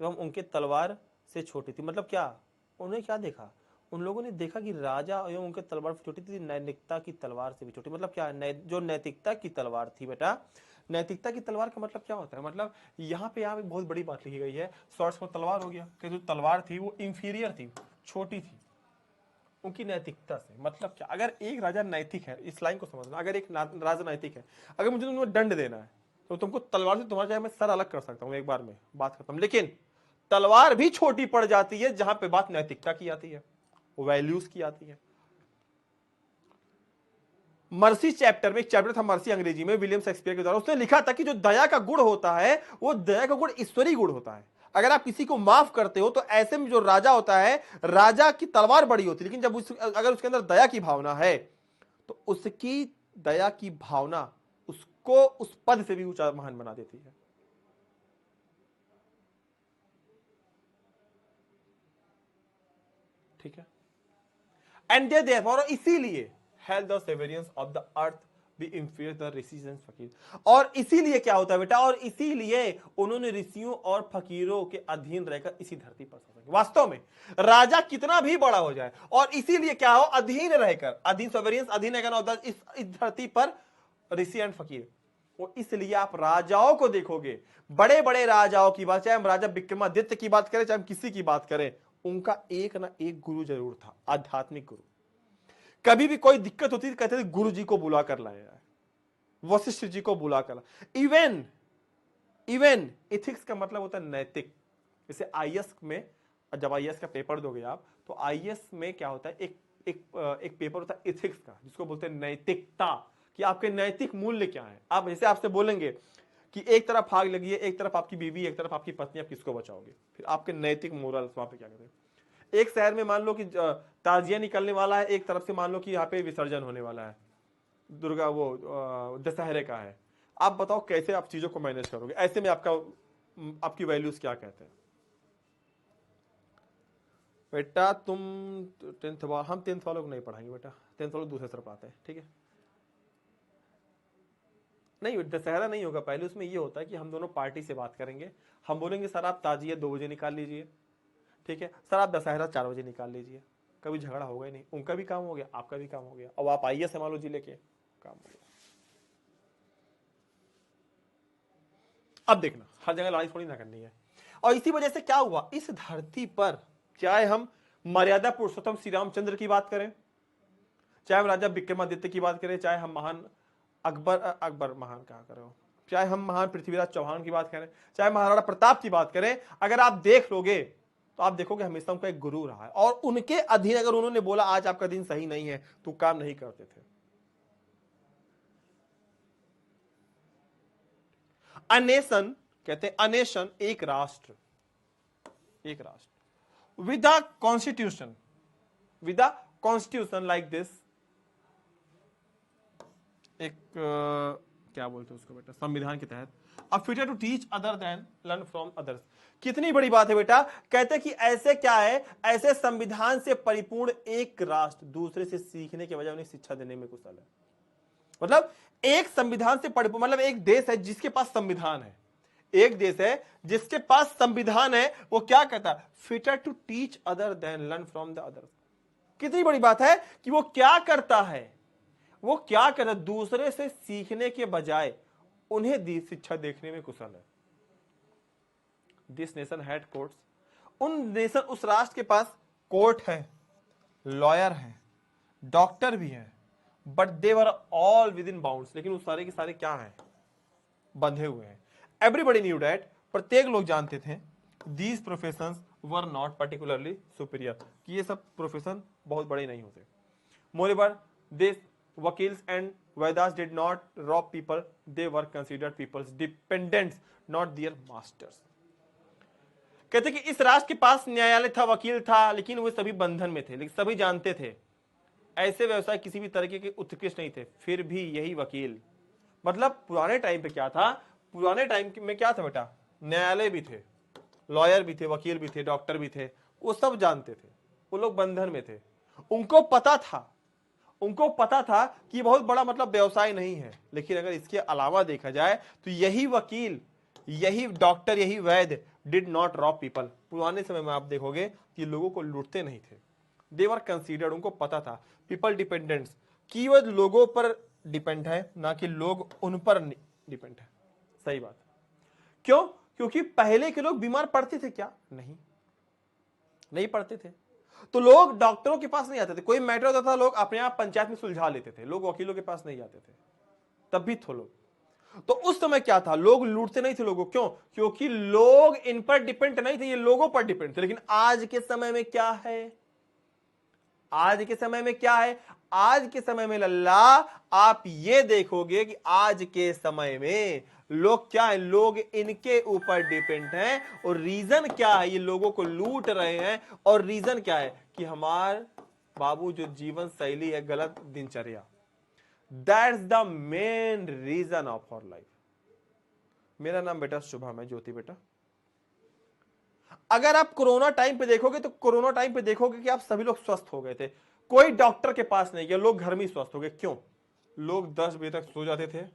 S1: एवं उनके तलवार से छोटी थी। मतलब क्या? उन्होंने क्या देखा? उन लोगों ने देखा कि राजा एवं उनके तलवार से छोटी थी, नैतिकता की तलवार से भी छोटी। मतलब क्या? जो नैतिकता की तलवार थी बेटा, नैतिकता की तलवार का मतलब क्या होता है? मतलब यहाँ पे एक बहुत बड़ी बात लिखी गई है। स्वॉर्ड्स में तलवार हो गया कि जो तलवार थी वो इंफीरियर थी, छोटी थी उनकी नैतिकता से। मतलब क्या? अगर एक राजा नैतिक है, इस लाइन को समझना, अगर एक राजा नैतिक है, अगर मुझे तुम्हें दंड देना है तो तुमको तलवार से तुम्हारा चाहे मैं सर अलग कर सकता हूं, एक बार में बात करता हूं, लेकिन तलवार भी छोटी पड़ जाती है जहां पे बात नैतिकता की आती है, वैल्यूज की आती है। मर्सी चैप्टर में, एक चैप्टर था मर्सी अंग्रेजी में, विलियम शेक्सपियर के द्वारा, उसने लिखा था कि जो दया का गुण होता है वो दया का गुण ईश्वरीय गुण होता है। अगर आप किसी को माफ करते हो तो ऐसे में जो राजा होता है, राजा की तलवार बड़ी होती है, लेकिन जब अगर उसके अंदर दया की भावना है तो उसकी दया की भावना उसको उस पद से भी ऊंचा महान बना देती है। ठीक है। एंड दे देयरफॉर, इसीलिए held the sovereigns of the earth be inferior the rishis and fakir. और इसीलिए क्या होता है बेटा, और इसीलिए उन्होंने ऋषियों और फकीरों के अधीन रहकर इसी धरती पर शासन। वास्तव में राजा कितना भी बड़ा हो जाए, और इसीलिए क्या हो, अधीन रहकर, अधीन सेवेरियंस, अधीन है इस धरती पर ऋषि एंड फकीर। और इसलिए आप राजाओं को देखोगे, बड़े बड़े राजाओं की बात, चाहे हम राजा विक्रमादित्य की बात करें, चाहे हम किसी की बात करें, उनका एक ना एक गुरु जरूर था, आध्यात्मिक गुरु। कभी भी कोई दिक्कत होती थी कहते थे गुरु जी को बुला कर लाया जाए, वशिष्ठ जी को बुला कर। इवन एथिक्स का मतलब होता है नैतिक। जैसे आईएएस में, जब आईएएस का पेपर दोगे आप, तो आईएएस में क्या होता है, एक पेपर होता है एथिक्स का, जिसको बोलते हैं नैतिकता, कि आपके नैतिक मूल्य क्या है। आप जैसे आपसे बोलेंगे कि एक तरफ आग लगी है, एक तरफ आपकी बीवी, एक तरफ आपकी पत्नी, आप किसको बचाओगे? फिर आपके नैतिक मोरल्स वहां पे क्या करें। एक शहर में मान लो कि ताजिया निकलने वाला है, एक तरफ से मान लो कि यहाँ पे विसर्जन होने वाला है, दुर्गा वो दशहरे का है। आप बताओ कैसे आप चीजों को मैनेज करोगे? ऐसे में आपकी वैल्यूज क्या कहते हैं? बेटा तुम हम 10th वालों को नहीं पढ़ाएंगे बेटा, 10th वालों दूसरे तरफ आते हैं, ठीक है। नहीं, दशहरा नहीं होगा, पहले उसमें ये होता है कि हम दोनों पार्टी से बात करेंगे। हम बोलेंगे सर आप ताजिया 2 बजे निकाल लीजिए, ठीक है सर आप दशहरा 4 बजे निकाल लीजिए। कभी झगड़ा होगा ही नहीं, उनका भी काम हो गया, आपका भी काम हो गया, और आप आइए मान लो जिले के, काम हो गया। अब देखना, हर जगह लड़ाई थोड़ी ना करनी है। और इसी वजह से क्या हुआ, इस धरती पर चाहे हम मर्यादा पुरुषोत्तम श्री रामचंद्र की बात करें, चाहे हम राजा विक्रमादित्य की बात करें, चाहे हम महान अकबर महान कहा करो, चाहे हम महान पृथ्वीराज चौहान की बात करें, चाहे महाराणा प्रताप की बात करें, अगर आप देख लोगे तो आप देखोगे हमेशा उनका एक गुरु रहा है, और उनके अधीन अगर उन्होंने बोला आज आपका दिन सही नहीं है तो काम नहीं करते थे। अ नेशन कहते हैं, अ नेशन एक राष्ट्र, एक राष्ट्र with a constitution, with a constitution like this, एक क्या बोलते हैं उसको बेटा, संविधान के तहत, अब fitter to teach other than learn from others. कितनी बड़ी बात है बेटा, कहते हैं कि ऐसे क्या है, ऐसे संविधान से परिपूर्ण एक राष्ट्र दूसरे से सीखने के बजाय उन्हें शिक्षा देने में कुशल है। मतलब एक संविधान से परिपूर्ण, मतलब एक देश है जिसके पास संविधान है, एक देश है जिसके पास संविधान है, वो क्या कहता है, fitter to teach other than learn from the others. कितनी बड़ी बात है कि वो क्या करता है, वो क्या करता है, दूसरे से सीखने के बजाय उन्हें दी शिक्षा देखने में कुशल है। दिस नेशन हैड कोर्ट्स, उन नेशन, उस राष्ट्र के पास कोर्ट है, लॉयर है, डॉक्टर भी है, but they were all with in bounds, लेकिन उस सारे के सारे क्या हैं, बंधे हुए हैं। एवरीबडी न्यू दैट, प्रत्येक लोग जानते थे, these professions were not particularly superior, कि ये सब प्रोफेशन बहुत बड़े नहीं होते। Moreover this vakils and vaidyas did not rob people, they were considered people's dependents not their masters. कहते कि इस राष्ट्र के पास न्यायालय था, वकील था, लेकिन वे सभी बंधन में थे, लेकिन सभी जानते थे ऐसे व्यवसाय किसी भी तरीके के उत्कृष्ट नहीं थे, फिर भी यही वकील, मतलब पुराने टाइम पे क्या था, पुराने टाइम में क्या था बेटा, न्यायालय भी थे, लॉयर भी थे, वकील भी थे, डॉक्टर भी थे, वो सब जानते थे, वो लोग बंधन में थे, उनको पता था, उनको पता था कि बहुत बड़ा मतलब व्यवसाय नहीं है। लेकिन अगर इसके अलावा देखा जाए तो यही वकील, यही डॉक्टर, यही वैद्य डिड नॉट रॉब पीपल, पुराने समय में आप देखोगे कि लोगों को लूटते नहीं थे, दे वर कंसीडर्ड, उनको पता था, पीपल डिपेंडेंट्स, कीवर्ड लोगों पर डिपेंड है, ना कि लोग उन पर डिपेंड है। सही बात, क्यों, क्योंकि पहले के लोग बीमार पड़ते थे क्या, नहीं पड़ते थे, तो लोग डॉक्टरों के पास नहीं आते थे, कोई मैटर होता था लोग अपने आप पंचायत में सुलझा लेते थे, लोग वकीलों के पास नहीं जाते थे, तब भी थे लोग। तो उस समय क्या था, लोग लूटते नहीं थे लोगों, क्यों, क्योंकि लोग इन पर डिपेंड नहीं थे, ये लोगों पर डिपेंड थे। लेकिन आज के समय में क्या है, आज के समय में क्या है, आज के समय में लल्ला आप ये देखोगे कि आज के समय में लोग क्या है, लोग इनके ऊपर डिपेंड हैं, और रीजन क्या है, ये लोगों को लूट रहे हैं, और रीजन क्या है कि हमार बाबू जो जीवन शैली है, गलत दिनचर्या, that's the main reason of our life. मेरा नाम बेटा शुभम है, ज्योति बेटा। अगर आप कोरोना टाइम पे देखोगे तो कोरोना टाइम पे देखोगे कि आप सभी लोग स्वस्थ हो गए थे, कोई डॉक्टर के पास नहीं गया, लोग घर में स्वस्थ हो गए। क्यों, लोग 10 बजे तक सो जाते थे,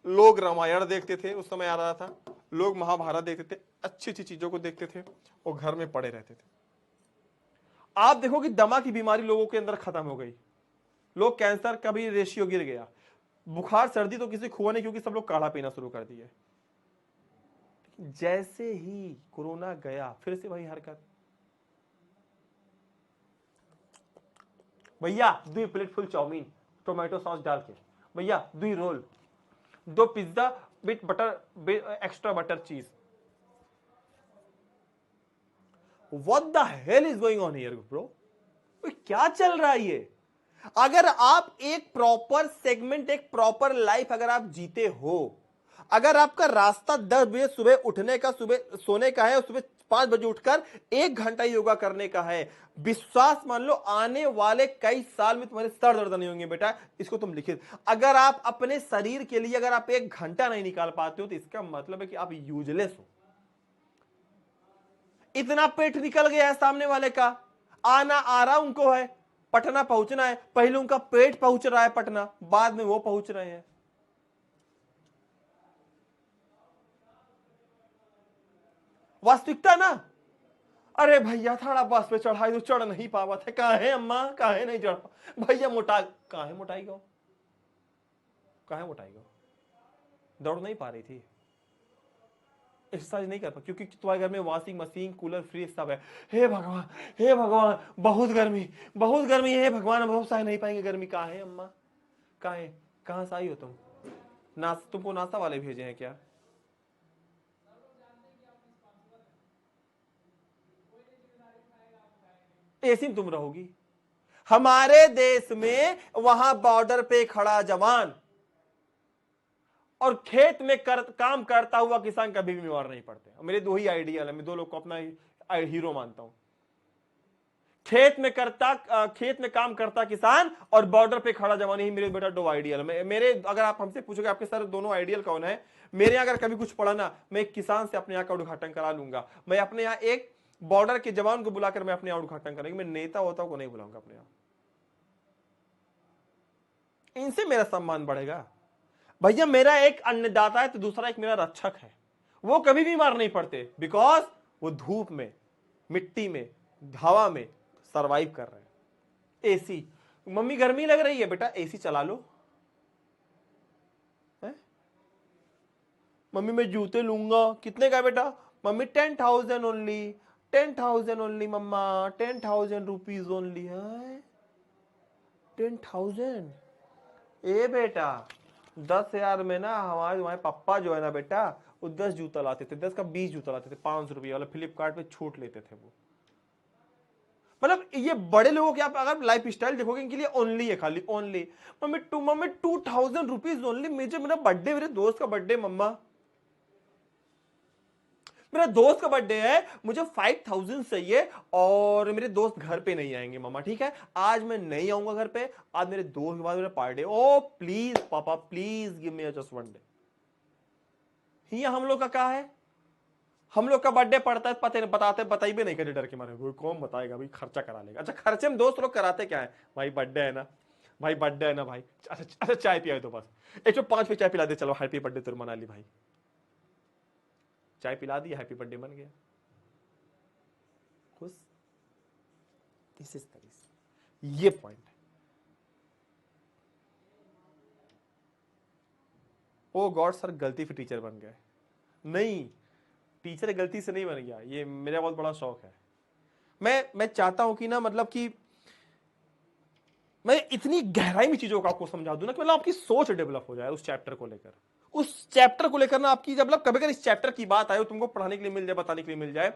S1: लोग रामायण देखते थे, उस समय आ रहा था, लोग महाभारत देखते थे, अच्छी अच्छी चीजों को देखते थे, और घर में पड़े रहते थे। आप देखो कि दमा की बीमारी लोगों के अंदर खत्म हो गई, लोग कैंसर का भी रेशियो गिर गया, बुखार सर्दी तो किसी को हुआ नहीं, क्योंकि सब लोग काढ़ा पीना शुरू कर दिए। जैसे ही कोरोना गया, फिर से वही हरकत, भैया 2 plate full chowmein tomato sauce डाल के, भैया 2 roll, 2 pizza with butter, extra butter cheese. What the hell is going on here bro, क्या चल रहा है ये। अगर आप एक प्रॉपर सेगमेंट, एक प्रॉपर लाइफ अगर आप जीते हो, अगर आपका रास्ता 10 बजे सुबह उठने का, सुबह सोने का है, और सुबह 5 बजे उठकर 1 घंटा योगा करने का है, विश्वास मान लो आने वाले कई साल में तुम्हारे सर दर्द नहीं होंगे बेटा। इसको तुम लिखिए, अगर आप अपने शरीर के लिए अगर आप 1 घंटा नहीं निकाल पाते हो तो इसका मतलब है कि आप यूजलेस हो। इतना पेट निकल गया है सामने वाले का, आना आ रहा उनको है, पटना पहुंचना है, पहले उनका पेट पहुंच रहा है पटना, बाद में वो पहुंच रहे हैं। वास्तविकता ना, अरे भैया थोड़ा बस पे चढ़ाई तो चढ़ नहीं पावा था, कहा है अम्मा, कहा है नहीं चढ़ पा भैया, मोटा कहा है, मोटाई गो, कहा है मोटाई गो, दौड़ नहीं पा रही थी, एक्सरसाइज नहीं कर पा, क्योंकि तुम्हारे घर में वॉशिंग मशीन, कूलर, फ्रिज सब है। हे भगवान, हे भगवान, बहुत गर्मी, बहुत गर्मी है, हे भगवान, बहुत सह नहीं पाएंगे गर्मी। कहा है अम्मा, कहा है, कहां से आई हो तुम, तुमको नाश्ता वाले भेजे हैं क्या। ऐसी में तुम रहोगी। हमारे देश में वहां बॉर्डर पे खड़ा जवान और खेत में काम करता हुआ किसान कभी भी बीमार नहीं पड़ते। मेरे दो ही आइडियल है, मैं दो लोग को अपना हीरो मानता हूं। खेत में काम करता किसान और बॉर्डर पे खड़ा जवान, ही मेरे बेटा दो आइडियल। मेरे अगर आप हमसे पूछोगे आपके सर दोनों आइडियल कौन है, मेरे अगर कभी कुछ पड़ा ना, मैं एक किसान से अपने यहाँ का उद्घाटन करा लूंगा। मैं अपने यहाँ एक बॉर्डर के जवान को बुलाकर मैं अपने यहाँ उद्घाटन करेंगे। मैं नेता होता को नहीं बुलाऊंगा अपने यहाँ, इनसे मेरा सम्मान बढ़ेगा। भैया मेरा एक अन्नदाता है तो दूसरा एक मेरा रक्षक है। वो कभी बीमार नहीं पड़ते, बिकॉज वो धूप में, मिट्टी में, हवा में सरवाइव कर रहे हैं। एसी, मम्मी गर्मी लग रही है, बेटा एसी चला लो। है? मम्मी मैं जूते लूंगा, कितने का बेटा? मम्मी 10,000 ओनली, 10,000 ओनली मम्मा, 10,000 रुपीज ओनली है। 10,000? ए बेटा 10,000 में ना हमारे पापा जो है ना बेटा, वो 10 जूता लाते थे, 10 का 20 जूता लाते थे, 500 रुपये वाला फ्लिपकार्ट पे छूट लेते थे वो। मतलब ये बड़े लोगों के आप अगर लाइफ स्टाइल देखोगे इनके लिए ओनली है, खाली ओनली। Mummy 2,000 rupees only. मेरा बर्थडे, मेरे दोस्त का बर्थडे मम्मा, मेरा दोस्त का बर्थडे है, मुझे 5,000 चाहिए और मेरे दोस्त घर पे नहीं आएंगे मम्मा। ठीक है, आज मैं नहीं आऊंगा घर पे, आज मेरे दोस्त के बाद मेरा पार्टी। ओ प्लीज पापा, please give me just one day. ये हम लोग का क्या है? हम लोग का बर्थडे पड़ता है, पता नहीं बताई भी नहीं करे, डर के मारे कोई कौन बताएगा भाई, खर्चा करा लेगा। अच्छा खर्चे में दोस्त लोग कराते क्या है? भाई बर्थडे है ना, भाई बर्थडे है ना भाई, अच्छा चाय पिया तो बस 105 पे चाय पिला दे, चलो हैप्पी बर्थडे तुम मना ली भाई। चाय पिला दी, हैप्पी बर्थडे बन गया, खुश। दिस इज द रीजन, ये पॉइंट है। ओ गॉड सर गलती से टीचर बन गए। नहीं, टीचर गलती से नहीं बन गया, ये मेरा बहुत बड़ा शौक है। मैं चाहता हूं कि ना, मतलब कि मैं इतनी गहराई में चीजों को आपको समझा दूं ना कि मतलब आपकी सोच डेवलप हो जाए उस चैप्टर को लेकर। उस चैप्टर को लेकर ना आपकी जब कभी कभी इस चैप्टर की बात आए, तुमको पढ़ाने के लिए मिल जाए, बताने के लिए मिल जाए,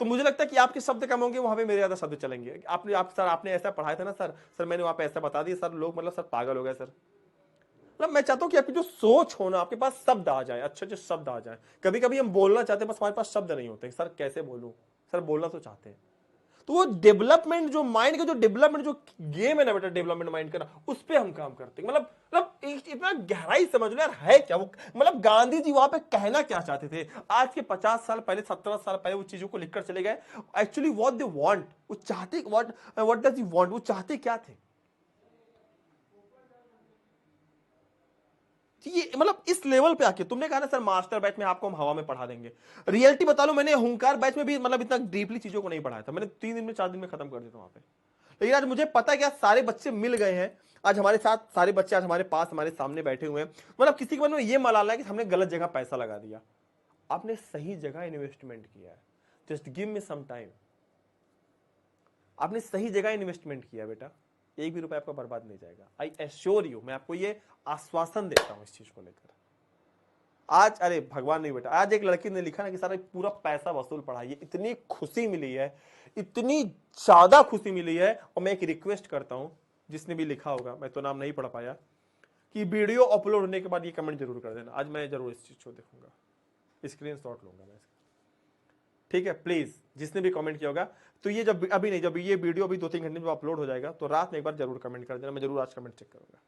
S1: तो मुझे लगता है कि आपके शब्द कम होंगे, वहां पे मेरे ज्यादा शब्द चलेंगे। सर आपने ऐसा पढ़ाया था ना सर मैंने वहां पे ऐसा बता दिया सर, लोग मतलब सर पागल हो गए सर। मतलब मैं चाहता हूं कि आपकी जो सोच हो ना, आपके पास शब्द आ जाए, अच्छे अच्छे शब्द आ जाए। कभी कभी हम बोलना चाहते हैं, बस हमारे पास शब्द नहीं होते, सर कैसे बोलूं, सर बोलना तो चाहते हैं। तो वो डेवलपमेंट, जो माइंड का जो डेवलपमेंट, जो गेम है ना बेटा, डेवलपमेंट माइंड का, उस पे हम काम करते हैं। मतलब इतना गहराई समझ लो यार, है क्या वो, मतलब गांधी जी वहां पे कहना क्या चाहते थे? आज के 50 साल पहले, 17 साल पहले वो चीजों को लिखकर चले गए। एक्चुअली व्हाट दे वांट, वो चाहते व्हाट डज ही वांट, वो चाहते क्या थे? ये मतलब इस लेवल पे आके तुमने कहा ना सर मास्टर बैच में आपको हम हवा में पढ़ा देंगे। रियलिटी बता लो, मैंने हुंकार बैच में भी मतलब इतना डीपली चीजों को नहीं पढ़ाया था, मैंने 3 दिन में 4 दिन में खत्म कर दिया था वहां पे। लेकिन आज मुझे पता है कि आज सारे बच्चे मिल गए हैं, आज हमारे साथ सारे बच्चे आज हमारे पास, हमारे सामने बैठे हुए हैं। मतलब किसी के मन में ये मलाला है कि हमने गलत जगह पैसा लगा दिया। आपने सही जगह इन्वेस्टमेंट किया है, just give me some time. आपने सही जगह इन्वेस्टमेंट किया बेटा, एक भी रुपया आपका बर्बाद नहीं जाएगा। आई एश्योर यू, मैं आपको ये आश्वासन देता हूं इस चीज को लेकर। आज अरे भगवान नहीं बेटा, आज एक लड़की ने लिखा ना कि सारा पूरा पैसा वसूल पढ़ाइए, इतनी खुशी मिली है, इतनी ज्यादा खुशी मिली है। और मैं एक रिक्वेस्ट करता हूं, जिसने भी लिखा होगा, मैं तो नाम नहीं पढ़ पाया, कि वीडियो अपलोड होने के बाद ये कमेंट जरूर कर देना। आज मैं जरूर इस चीज को देखूंगा, स्क्रीनशॉट लूंगा मैं इसका, ठीक है? प्लीज जिसने भी कमेंट किया होगा, तो ये जब अभी नहीं, जब ये वीडियो अभी 2-3 घंटे में अपलोड हो जाएगा, तो रात में एक बार जरूर कमेंट कर देना, मैं जरूर आज कमेंट चेक करूंगा,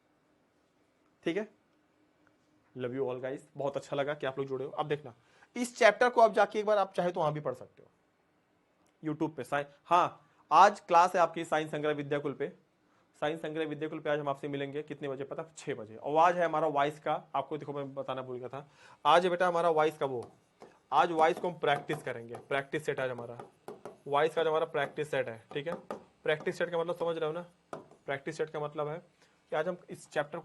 S1: ठीक है? लव यू ऑल गाइस, बहुत अच्छा लगा कि आप लोग जुड़े हो। अब देखना इस चैप्टर को आप जाके एक बार आप चाहे तो वहां भी पढ़ सकते हो, यूट्यूब पे। हाँ, आज क्लास है आपकी साइंस संग्रह विद्याकुल पे। साइंस संग्रह विद्याकुल पे आज हम आपसे मिलेंगे कितने बजे पता? 6 बजे। और आज है हमारा वॉइस का, आपको देखो मैं बताना भूल गया था, आज है बेटा हमारा वॉइस का वो, आज वॉइस को हम प्रैक्टिस करेंगे। प्रैक्टिस सेट आज हमारा वॉइस का, जो हमारा प्रैक्टिस सेट है, ठीक है? प्रैक्टिस सेट का मतलब समझ रहे हो ना? प्रैक्टिस सेट का मतलब है कि आज हम इस चैप्टर को